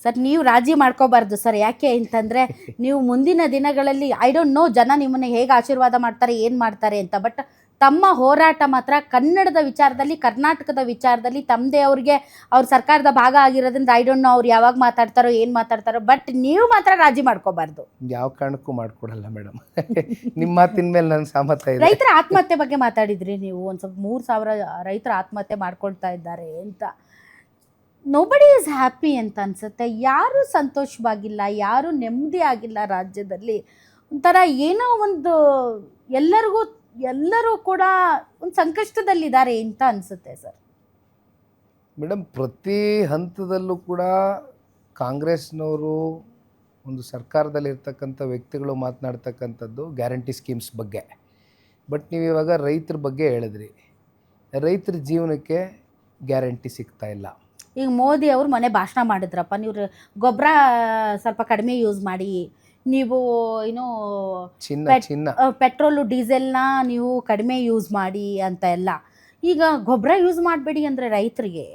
Sir ನೀವು ರಾಜಿ ಮಾಡ್ಕೋಬಾರ್ದು ಸರ್. ಯಾಕೆ ಅಂತಂದರೆ ನೀವು ಮುಂದಿನ ದಿನಗಳಲ್ಲಿ ಐ ಡೋಂಟ್ ನೋ ಜನ ನಿಮ್ಮನ್ನು ಹೇಗೆ ಆಶೀರ್ವಾದ ಮಾಡ್ತಾರೆ ಏನು ಮಾಡ್ತಾರೆ ಅಂತ, ಬಟ್ ತಮ್ಮ ಹೋರಾಟ ಮಾತ್ರ ಕನ್ನಡದ ವಿಚಾರದಲ್ಲಿ, ಕರ್ನಾಟಕದ ವಿಚಾರದಲ್ಲಿ ತಮ್ಮದೇ ಅವ್ರಿಗೆ ಅವ್ರ ಸರ್ಕಾರದ ಭಾಗ ಆಗಿರೋದ್ರಿಂದ ಐ ಡೋಂಟ್ ನೋ ಅವ್ರು ಯಾವಾಗ ಮಾತಾಡ್ತಾರೋ ಏನು ಮಾತಾಡ್ತಾರೋ, ಬಟ್ ನೀವು ಮಾತ್ರ ರಾಜಿ ಮಾಡ್ಕೋಬಾರ್ದು. ಯಾವ ಕಾರಣಕ್ಕೂ ಮಾಡ್ಕೊಡಲ್ಲ ಮೇಡಮ್. ನಿಮ್ಮ ಮಾತಿನ ಮೇಲೆ ನನ್ನ ಸಹಮತ ಇದೆ. ರೈತರ ಆತ್ಮಹತ್ಯೆ ಬಗ್ಗೆ ಮಾತಾಡಿದ್ರಿ ನೀವು, ಒಂದು ಸ್ವಲ್ಪ 3,000 ರೈತರ ಆತ್ಮಹತ್ಯೆ ಮಾಡ್ಕೊಳ್ತಾ ಇದ್ದಾರೆ ಅಂತ. ನೋಬಡಿ ಈಸ್ ಹ್ಯಾಪಿ ಅಂತ ಅನ್ಸುತ್ತೆ. ಯಾರೂ ಸಂತೋಷವಾಗಿಲ್ಲ, ಯಾರೂ ನೆಮ್ಮದಿ ಆಗಿಲ್ಲ ರಾಜ್ಯದಲ್ಲಿ. ಒಂಥರ ಏನೋ ಒಂದು ಎಲ್ಲರೂ ಕೂಡ ಒಂದು ಸಂಕಷ್ಟದಲ್ಲಿದ್ದಾರೆ ಅಂತ ಅನಿಸುತ್ತೆ ಸರ್. ಮೇಡಮ್, ಪ್ರತಿ ಹಂತದಲ್ಲೂ ಕೂಡ ಕಾಂಗ್ರೆಸ್ನವರು ಒಂದು ಸರ್ಕಾರದಲ್ಲಿರ್ತಕ್ಕಂಥ ವ್ಯಕ್ತಿಗಳು ಮಾತನಾಡ್ತಕ್ಕಂಥದ್ದು ಗ್ಯಾರಂಟಿ ಸ್ಕೀಮ್ಸ್ ಬಗ್ಗೆ. ಬಟ್ ನೀವು ಇವಾಗ ರೈತರ ಬಗ್ಗೆ ಹೇಳಿದ್ರಿ. ರೈತರ ಜೀವನಕ್ಕೆ ಗ್ಯಾರಂಟಿ ಸಿಗ್ತಾ ಇಲ್ಲ. ಈಗ ಮೋದಿ ಅವರು ಮನೆ ಭಾಷಣ ಮಾಡಿದ್ರಪ್ಪ, ನೀವು ಗೊಬ್ಬರ ಸ್ವಲ್ಪ ಕಡಿಮೆ ಯೂಸ್ ಮಾಡಿ, ನೀವು ಏನು ಪೆಟ್ರೋಲು ಡೀಸೆಲ್ನ ನೀವು ಕಡಿಮೆ ಯೂಸ್ ಮಾಡಿ ಅಂತ ಎಲ್ಲ. ಈಗ ಗೊಬ್ಬರ ಯೂಸ್ ಮಾಡಬೇಡಿ ಅಂದರೆ ರೈತರಿಗೆ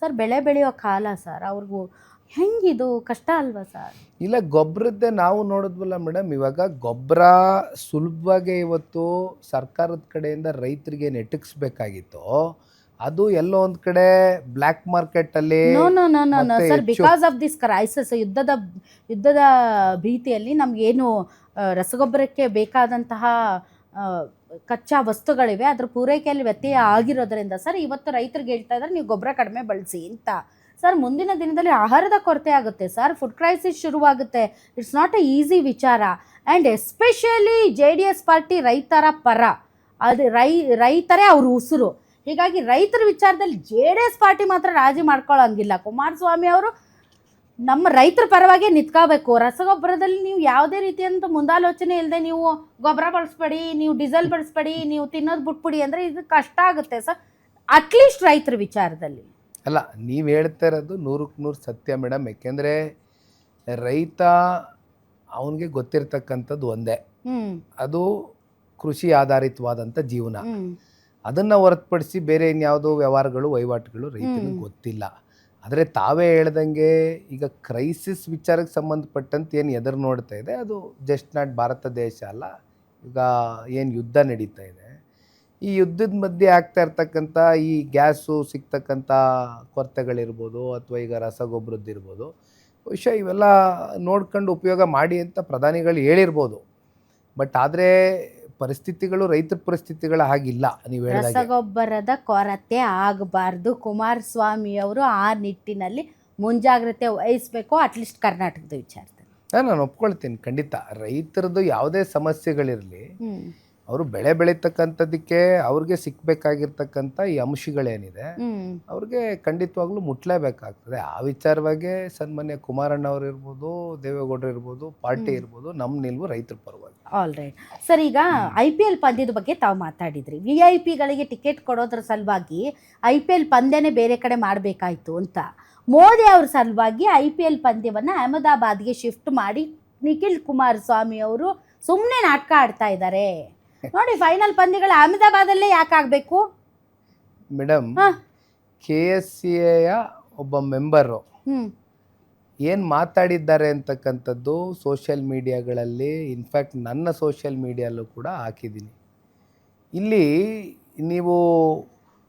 ಸರ್ ಬೆಳೆ ಬೆಳೆಯೋ ಕಾಲ ಸರ್, ಅವ್ರಿಗೂ ಹೆಂಗಿದು ಕಷ್ಟ ಅಲ್ವಾ ಸರ್? ಇಲ್ಲ, ಗೊಬ್ಬರದ್ದೇ ನಾವು ನೋಡಿದ್ವಲ್ಲ ಮೇಡಮ್. ಇವಾಗ ಗೊಬ್ಬರ ಸುಲಭವಾಗಿ ಇವತ್ತು ಸರ್ಕಾರದ ಕಡೆಯಿಂದ ರೈತರಿಗೆ ನೆಟ್ಟಿಸ್ಬೇಕಾಗಿತ್ತು, ಅದು ಎಲ್ಲೋ ಒಂದು ಕಡೆ ಬ್ಲ್ಯಾಕ್ ಮಾರ್ಕೆಟಲ್ಲಿ. Sir, because of this crisis, ಯುದ್ಧದ ಭೀತಿಯಲ್ಲಿ ನಮಗೇನು ರಸಗೊಬ್ಬರಕ್ಕೆ ಬೇಕಾದಂತಹ ಕಚ್ಚಾ ವಸ್ತುಗಳಿವೆ, ಅದ್ರ ಪೂರೈಕೆಯಲ್ಲಿ ವ್ಯತ್ಯಯ ಆಗಿರೋದ್ರಿಂದ ಸರ್ ಇವತ್ತು ರೈತರಿಗೆ ಹೇಳ್ತಾ ಇದ್ದಾರೆ ನೀವು ಗೊಬ್ಬರ ಕಡಿಮೆ ಬಳಸಿ ಅಂತ. ಸರ್ ಮುಂದಿನ ದಿನದಲ್ಲಿ ಆಹಾರದ ಕೊರತೆ ಆಗುತ್ತೆ ಸರ್, ಫುಡ್ ಕ್ರೈಸಿಸ್ ಶುರುವಾಗುತ್ತೆ. ಇಟ್ಸ್ ನಾಟ್ ಎ ಈಸಿ ವಿಚಾರ. ಆ್ಯಂಡ್ ಎಸ್ಪೆಷಲಿ JDS ಪಾರ್ಟಿ ರೈತರ ಪರ, ಅದು ರೈತರೇ ಅವ್ರ ಉಸಿರು. ಹೀಗಾಗಿ ರೈತರ ವಿಚಾರದಲ್ಲಿ JDS ಪಾರ್ಟಿ ಮಾತ್ರ ರಾಜಿ ಮಾಡ್ಕೊಳ್ಳೋಂಗಿಲ್ಲ. ಕುಮಾರಸ್ವಾಮಿ ಅವರು ನಮ್ಮ ರೈತರ ಪರವಾಗಿ ನಿಂತ್ಕೋಬೇಕು. ರಸಗೊಬ್ಬರದಲ್ಲಿ ನೀವು ಯಾವುದೇ ರೀತಿಯಂತ ಮುಂದಾಲೋಚನೆ ಇಲ್ಲದೆ ನೀವು ಗೊಬ್ಬರ ಬಳಸ್ಬೇಡಿ, ನೀವು ಡೀಸೆಲ್ ಬಳಸ್ಬೇಡಿ, ನೀವು ತಿನ್ನೋದು ಬಿಟ್ಬಿಡಿ ಅಂದರೆ ಇದು ಕಷ್ಟ ಆಗುತ್ತೆ ಸರ್, ಅಟ್ಲೀಸ್ಟ್ ರೈತರ ವಿಚಾರದಲ್ಲಿ. ಅಲ್ಲ, ನೀವು ಹೇಳ್ತಾ ಇರೋದು 100ಕ್ಕೆ 100 ಸತ್ಯ ಮೇಡಮ್. ಯಾಕೆಂದರೆ ರೈತ ಅವನಿಗೆ ಗೊತ್ತಿರ್ತಕ್ಕಂಥದ್ದು ಒಂದೇ, ಅದು ಕೃಷಿ ಆಧಾರಿತವಾದಂಥ ಜೀವನ. ಅದನ್ನು ಹೊರತುಪಡಿಸಿ ಬೇರೆ ಇನ್ಯಾವುದೋ ವ್ಯವಹಾರಗಳು ವಹಿವಾಟುಗಳು ರೈತನಿಗೆ ಗೊತ್ತಿಲ್ಲ. ಆದರೆ ತಾವೇ ಹೇಳ್ದಂಗೆ ಈಗ ಕ್ರೈಸಿಸ್ ವಿಚಾರಕ್ಕೆ ಸಂಬಂಧಪಟ್ಟಂತೆ ಏನು ಎದುರು ನೋಡ್ತಾ ಇದೆ, ಅದು ಜಸ್ಟ್ ನಾಟ್ ಭಾರತ ದೇಶ ಅಲ್ಲ. ಈಗ ಏನು ಯುದ್ಧ ನಡೀತಾ ಇದೆ, ಈ ಯುದ್ಧದ ಮಧ್ಯೆ ಆಗ್ತಾ ಇರ್ತಕ್ಕಂಥ ಈ ಗ್ಯಾಸು ಸಿಗ್ತಕ್ಕಂಥ ಕೊರತೆಗಳಿರ್ಬೋದು, ಅಥವಾ ಈಗ ರಸಗೊಬ್ಬರದ್ದಿರ್ಬೋದು, ಬಹುಶಃ ಇವೆಲ್ಲ ನೋಡ್ಕೊಂಡು ಉಪಯೋಗ ಮಾಡಿ ಅಂತ ಪ್ರಧಾನಿಗಳು ಹೇಳಿರ್ಬೋದು. ಬಟ್ ಆದರೆ ಪರಿಸ್ಥಿತಿಗಳು, ರೈತರ ಪರಿಸ್ಥಿತಿಗಳು ಹಾಗಿಲ್ಲ. ನೀವು ಹೇಳಿದಾಗ ರಸಗೊಬ್ಬರದ ಕೊರತೆ ಆಗಬಾರ್ದು. ಕುಮಾರಸ್ವಾಮಿ ಅವರು ಆ ನಿಟ್ಟಿನಲ್ಲಿ ಮುಂಜಾಗ್ರತೆ ವಹಿಸಬೇಕು, ಅಟ್ಲೀಸ್ಟ್ ಕರ್ನಾಟಕದ ವಿಚಾರದಲ್ಲಿ. ನಾನು ಒಪ್ಕೊಳ್ತೀನಿ ಖಂಡಿತ. ರೈತರದ್ದು ಯಾವುದೇ ಸಮಸ್ಯೆಗಳಿರಲಿ, ಅವರು ಬೆಳೆ ಬೆಳೀತಕ್ಕಂಥದ್ದಕ್ಕೆ ಅವ್ರಿಗೆ ಸಿಕ್ಕಬೇಕಾಗಿರ್ತಕ್ಕಂಥ ಈ ಅಂಶಗಳೇನಿದೆ ಅವ್ರಿಗೆ ಖಂಡಿತವಾಗ್ಲೂ ಮುಟ್ಲೇಬೇಕಾಗ್ತದೆ. ಆ ವಿಚಾರವಾಗಿ ಸನ್ಮಾನ್ಯ ಕುಮಾರಣ್ಣ ಅವರು ಇರ್ಬೋದು, ದೇವೇಗೌಡರು ಇರ್ಬೋದು, ಪಾರ್ಟಿ ಇರ್ಬೋದು, ನಮ್ಮ ನಿಲುವು ರೈತರ ಪರವಾಗಿ. All right sir. ಈಗ IPL ಪಂದ್ಯದ ಬಗ್ಗೆ ತಾವು ಮಾತಾಡಿದ್ರಿ. VIP ಟಿಕೆಟ್ ಕೊಡೋದ್ರ ಸಲುವಾಗಿ IPL ಪಂದ್ಯನೇ ಬೇರೆ ಕಡೆ ಮಾಡಬೇಕಾಯ್ತು ಅಂತ. ಮೋದಿ ಅವ್ರ ಸಲುವಾಗಿ IPL ಪಂದ್ಯವನ್ನು ಅಹಮದಾಬಾದ್ಗೆ ಶಿಫ್ಟ್ ಮಾಡಿ ನಿಖಿಲ್ ಕುಮಾರಸ್ವಾಮಿ ಅವರು ಸುಮ್ಮನೆ ನಾಟಕ ಆಡ್ತಾ ಇದ್ದಾರೆ ನೋಡಿ. ಫೈನಲ್ ಪಂದ್ಯಗಳು ಅಹಮದಾಬಾದಲ್ಲೇ ಯಾಕೆ ಆಗಬೇಕು ಮೇಡಮ್? KSCA ಒಬ್ಬ ಮೆಂಬರು ಏನು ಮಾತಾಡಿದ್ದಾರೆ ಅಂತಕ್ಕಂಥದ್ದು ಸೋಷಿಯಲ್ ಮೀಡಿಯಾಗಳಲ್ಲಿ, ಇನ್ಫ್ಯಾಕ್ಟ್ ನನ್ನ ಸೋಷಿಯಲ್ ಮೀಡಿಯಲ್ಲೂ ಕೂಡ ಹಾಕಿದ್ದೀನಿ. ಇಲ್ಲಿ ನೀವು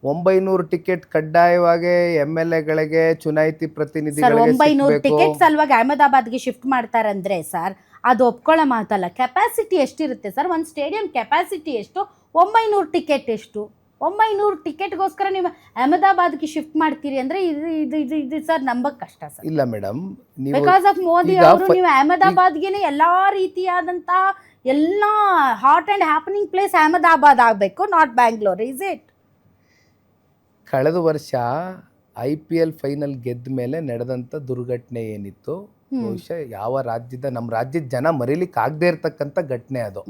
900 ಟಿಕೆಟ್ ಕಡ್ಡಾಯವಾಗಿ MLAಗಳಿಗೆ, ಚುನಾಯಿತಿ ಪ್ರತಿನಿಧಿಗಳಿಗೆ 900 ಟಿಕೆಟ್ ಸಲುವಾಗಿ ಅಹಮದಾಬಾದ್ಗೆ ಶಿಫ್ಟ್ ಮಾಡ್ತಾರಂದ್ರೆ ಸರ್ ಅದು ಒಪ್ಕೊಳ್ಳೋ ಮಾತಲ್ಲ. ಕೆಪಾಸಿಟಿ ಎಷ್ಟಿರುತ್ತೆ ಸರ್? ಒಂದು ಸ್ಟೇಡಿಯಂ ಕೆಪಾಸಿಟಿ ಎಷ್ಟು? 900 ಟಿಕೆಟ್ ಎಷ್ಟು? 900 ಟಿಕೆಟ್ಗೋಸ್ಕರ ನೀವು ಅಹಮದಾಬಾದ್ಗೆ ಶಿಫ್ಟ್ ಮಾಡ್ತೀರಿ ಅಂದರೆ ಇದು ಸರ್ ನಂಬಕ್ಕೆ ಕಷ್ಟ ಸರ್. ಇಲ್ಲ ಮೇಡಮ್, ಬಿಕಾಸ್ ಆಫ್ ಮೋದಿ ಅವರು ನೀವು ಅಹಮದಾಬಾದ್ಗೆ ಎಲ್ಲ ರೀತಿಯಾದಂಥ ಎಲ್ಲ hot and happening place Ahmedabad ಆಗಬೇಕು, ನಾಟ್ ಬ್ಯಾಂಗ್ಳೂರ್. Is it? ಕಳೆದ ವರ್ಷ IPL ಫೈನಲ್ ಗೆದ್ದ ಮೇಲೆ ನಡೆದಂಥ ದುರ್ಘಟನೆ ಏನಿತ್ತು, ಬಹುಶಃ ಯಾವ ರಾಜ್ಯದ, ನಮ್ಮ ರಾಜ್ಯದ ಜನ ಮರೀಲಿಕ್ಕೆ ಆಗದೆ ಇರತಕ್ಕಂಥ ಘಟನೆ ಅದು.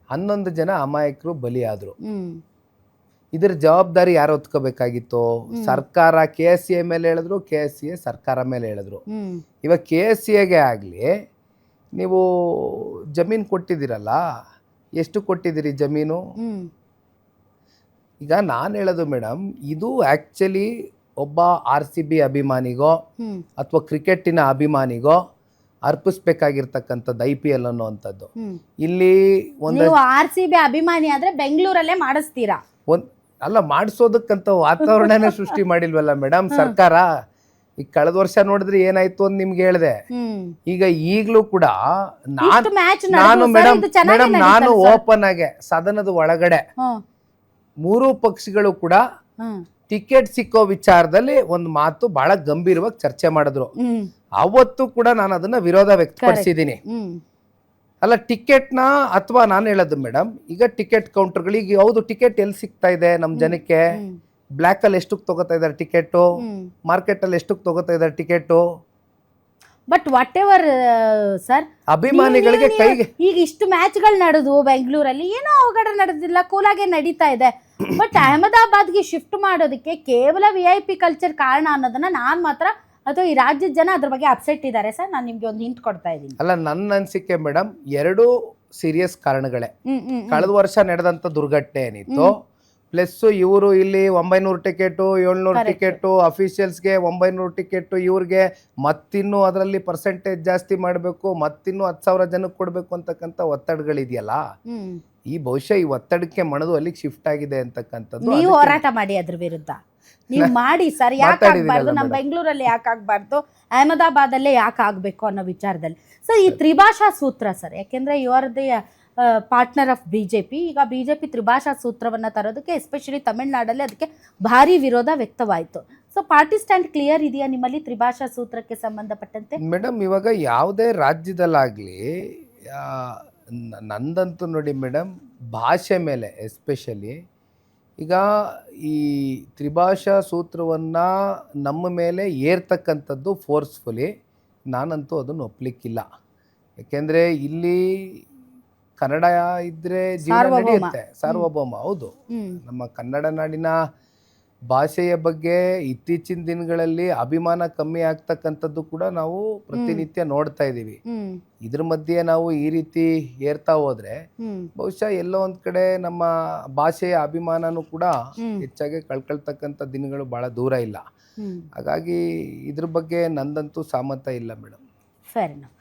11 ಜನ ಅಮಾಯಕರು ಬಲಿಯಾದರು. ಇದರ ಜವಾಬ್ದಾರಿ ಯಾರು ಹೊತ್ಕೋಬೇಕಾಗಿತ್ತು? ಸರ್ಕಾರ. KSCA ಮೇಲೆ ಹೇಳಿದ್ರು, KSCA ಸರ್ಕಾರ ಮೇಲೆ ಹೇಳಿದ್ರು. ಇವಾಗ KSCAಗೆ ಆಗಲಿ, ನೀವು ಜಮೀನು ಕೊಟ್ಟಿದ್ದೀರಲ್ಲ, ಎಷ್ಟು ಕೊಟ್ಟಿದ್ದೀರಿ ಜಮೀನು? ಈಗ ನಾನು ಹೇಳೋದು ಮೇಡಮ್, ಇದು ಆ್ಯಕ್ಚುಲಿ ಒಬ್ಬ RCB ಅಭಿಮಾನಿಗೋ ಹ್ಮ್ ಅಥವಾ ಕ್ರಿಕೆಟಿನ ಅಭಿಮಾನಿಗೋ ಅರ್ಪಿಸ್ಬೇಕಾಗಿರ್ತಕ್ಕಂಥದ್ದು IPL ಅನ್ನುವಂಥದ್ದು. ಹ್ಮ್ ಇಲ್ಲಿ ಒಂದು ನೀವು RCB ಅಭಿಮಾನಿ ಆದ್ರೆ ಬೆಂಗಳೂರಲ್ಲೇ ಮಾಡಿಸ್ತೀರಾ? ಅಲ್ಲ, ಮಾಡಿಸೋದಕ್ಕಂತ ವಾತಾವರಣನೇ ಸೃಷ್ಟಿ ಮಾಡಿಲ್ವಲ್ಲ ಮೇಡಮ್ ಸರ್ಕಾರ. ಈಗ ಕಳೆದ ವರ್ಷ ನೋಡಿದ್ರೆ ಏನಾಯ್ತು ಅಂತ ನಿಮ್ಗೆ ಹೇಳಿದೆ. ಈಗ ಈಗಲೂ ಕೂಡ ನಾನು ಓಪನ್ ಆಗಿ ಸದನದ ಒಳಗಡೆ ಮೂರೂ ಪಕ್ಷಗಳು ಕೂಡ ಟಿಕೆಟ್ ಸಿಕ್ಕೋ ವಿಚಾರದಲ್ಲಿ ಒಂದು ಮಾತು ಬಹಳ ಗಂಭೀರವಾಗಿ ಚರ್ಚೆ ಮಾಡಿದ್ರು. ಅವತ್ತು ಕೂಡ ನಾನು ಅದನ್ನ ವಿರೋಧ ವ್ಯಕ್ತಪಡಿಸಿದ್ದೀನಿ. ಅಲ್ಲ, ಟಿಕೆಟ್ನ ಅಥವಾ ನಾನು ಹೇಳೋದು ಮೇಡಮ್, ಈಗ ಟಿಕೆಟ್ ಕೌಂಟರ್ಗಳಿಗೆ ಹೌದು ಟಿಕೆಟ್ ಎಲ್ಲಿ ಸಿಗ್ತಾ ಇದೆ ನಮ್ಮ ಜನಕ್ಕೆ? ಬ್ಲ್ಯಾಕ್ ಅಲ್ಲಿ ಎಷ್ಟಕ್ಕೆ ತಗೋತಾ ಇದ್ದಾರೆ ಟಿಕೆಟು, ಮಾರ್ಕೆಟ್ ಅಲ್ಲಿ ಎಷ್ಟಕ್ಕೆ ತಗೋತಾ ಇದ್ದಾರೆ ticket? But what ever sir, ಅಭಿಮಾನಿಗಳಿಗೆ ಕೈಗೆ ಈಗ ಇಷ್ಟು ಮ್ಯಾಚ್ಗಳು ನಡೆದು ಬೆಂಗಳೂರಲ್ಲಿ ಏನೋ ಅವಘಡ ನಡೆದಿಲ್ಲ, ಕೂಲಾಗೆ ನಡೀತಾ ಇದೆ. ಬಟ್ ಅಹಮದಾಬಾದ್ಗೆ ಶಿಫ್ಟ್ ಮಾಡೋದಕ್ಕೆ ಕೇವಲ VIP ಕಲ್ಚರ್ ಕಾರಣ ಅನ್ನೋದನ್ನ ನಾನು ಮಾತ್ರ ಅಥವಾ ಈ ರಾಜ್ಯದ ಜನ ಅದ್ರ ಬಗ್ಗೆ ಅಪ್ಸೆಟ್ ಇದ್ದಾರೆ ಸರ್. ನಾನು ನಿಮ್ಗೆ ಒಂದು ಹಿಂಟ್ ಕೊಡ್ತಾ ಇದ್ದೀನಿ. ಅಲ್ಲ, ನನ್ನ ಅನಿಸಿಕೆ ಮೇಡಮ್, ಎರಡು ಸೀರಿಯಸ್ ಕಾರಣಗಳೇ. ಕಳೆದ ವರ್ಷ ನಡೆದಂತ ದುರ್ಘಟನೆ ಏನಿತ್ತು, ಪ್ಲಸ್ ಇವರು ಇಲ್ಲಿ 900 ಟಿಕೆಟು 700 ಟಿಕೆಟು ಅಫಿಷಿಯಲ್ಸ್ಗೆ 900 ಟಿಕೆಟು, ಇವ್ರಿಗೆ ಮತ್ತಿನ್ನೂ ಅದರಲ್ಲಿ ಪರ್ಸೆಂಟೇಜ್ ಜಾಸ್ತಿ ಮಾಡಬೇಕು, ಮತ್ತಿನ್ನೂ 10,000 ಜನಕ್ಕೆ ಕೊಡಬೇಕು ಅಂತಕ್ಕಂಥ ಒತ್ತಡಗಳಿದೆಯಲ್ಲ, ಈ ಬಹುಶಃ ಈ ಒತ್ತಡಕ್ಕೆ ಮಣದು ಅಲ್ಲಿಗೆ ಶಿಫ್ಟ್ ಆಗಿದೆ ಅಂತಕ್ಕಂಥದ್ದು. ನೀವು ಹೋರಾಟ ಮಾಡಿ ಅದ್ರ ವಿರುದ್ಧ, ನೀವು ಮಾಡಿ ಸರ್. ಯಾಕೆ ಆಗ್ಬಾರ್ದು? ನಮ್ಮ ಬೆಂಗಳೂರಲ್ಲಿ ಯಾಕೆ ಆಗ್ಬಾರ್ದು, ಅಹಮದಾಬಾದಲ್ಲೇ ಯಾಕೆ ಆಗ್ಬೇಕು ಅನ್ನೋ ವಿಚಾರದಲ್ಲಿ ಸರ್ ಈ ತ್ರಿಭಾಷಾ ಸೂತ್ರ ಸರ್. ಯಾಕೆಂದ್ರೆ you are the partner of BJP. ಈಗ BJP ತ್ರಿಭಾಷಾ ಸೂತ್ರವನ್ನ ತರೋದಕ್ಕೆ ಎಸ್ಪೆಷಲಿ ತಮಿಳ್ನಾಡಲ್ಲಿ ಅದಕ್ಕೆ ಭಾರಿ ವಿರೋಧ ವ್ಯಕ್ತವಾಯಿತು. ಸೊ ಪಾರ್ಟಿ ಸ್ಟ್ಯಾಂಡ್ ಕ್ಲಿಯರ್ ಇದೆಯಾ ನಿಮ್ಮಲ್ಲಿ ತ್ರಿಭಾಷಾ ಸೂತ್ರಕ್ಕೆ ಸಂಬಂಧಪಟ್ಟಂತೆ? ಮೇಡಮ್, ಇವಾಗ ಯಾವುದೇ ರಾಜ್ಯದಲ್ಲಾಗಲಿ ನಂದಂತೂ ನೋಡಿ ಮೇಡಮ್, ಭಾಷೆ ಮೇಲೆ ಎಸ್ಪೆಷಲಿ ಈಗ ಈ ತ್ರಿಭಾಷಾ ಸೂತ್ರವನ್ನು ನಮ್ಮ ಮೇಲೆ ಏರ್ತಕ್ಕಂಥದ್ದು ಫೋರ್ಸ್ಫುಲಿ ನಾನಂತೂ ಅದನ್ನು ಒಪ್ಲಿಕ್ಕಿಲ್ಲ. ಯಾಕೆಂದರೆ ಇಲ್ಲಿ ಕನ್ನಡ ಇದ್ದರೆ ಜೀವನ ನಡೆಯುತ್ತೆ, ಸಾರ್ವಭೌಮ. ಹೌದು, ನಮ್ಮ ಕನ್ನಡ ನಾಡಿನ ಭಾಷೆಯ ಬಗ್ಗೆ ಇತ್ತೀಚಿನ ದಿನಗಳಲ್ಲಿ ಅಭಿಮಾನ ಕಮ್ಮಿ ಆಗ್ತಕ್ಕಂಥದ್ದು ಕೂಡ ನಾವು ಪ್ರತಿನಿತ್ಯ ನೋಡ್ತಾ ಇದ್ದೀವಿ. ಇದ್ರ ಮಧ್ಯೆ ನಾವು ಈ ರೀತಿ ಏರ್ತಾ ಹೋದ್ರೆ ಬಹುಶಃ ಎಲ್ಲೋ ಒಂದ್ ಕಡೆ ನಮ್ಮ ಭಾಷೆಯ ಅಭಿಮಾನನೂ ಕೂಡ ಹೆಚ್ಚಾಗಿ ಕಳ್ಕೊಳ್ತಕ್ಕಂಥ ದಿನಗಳು ಬಹಳ ದೂರ ಇಲ್ಲ. ಹಾಗಾಗಿ ಇದ್ರ ಬಗ್ಗೆ ನಂದಂತೂ ಸಹಮತ ಇಲ್ಲ ಮೇಡಮ್. ಫೇರ್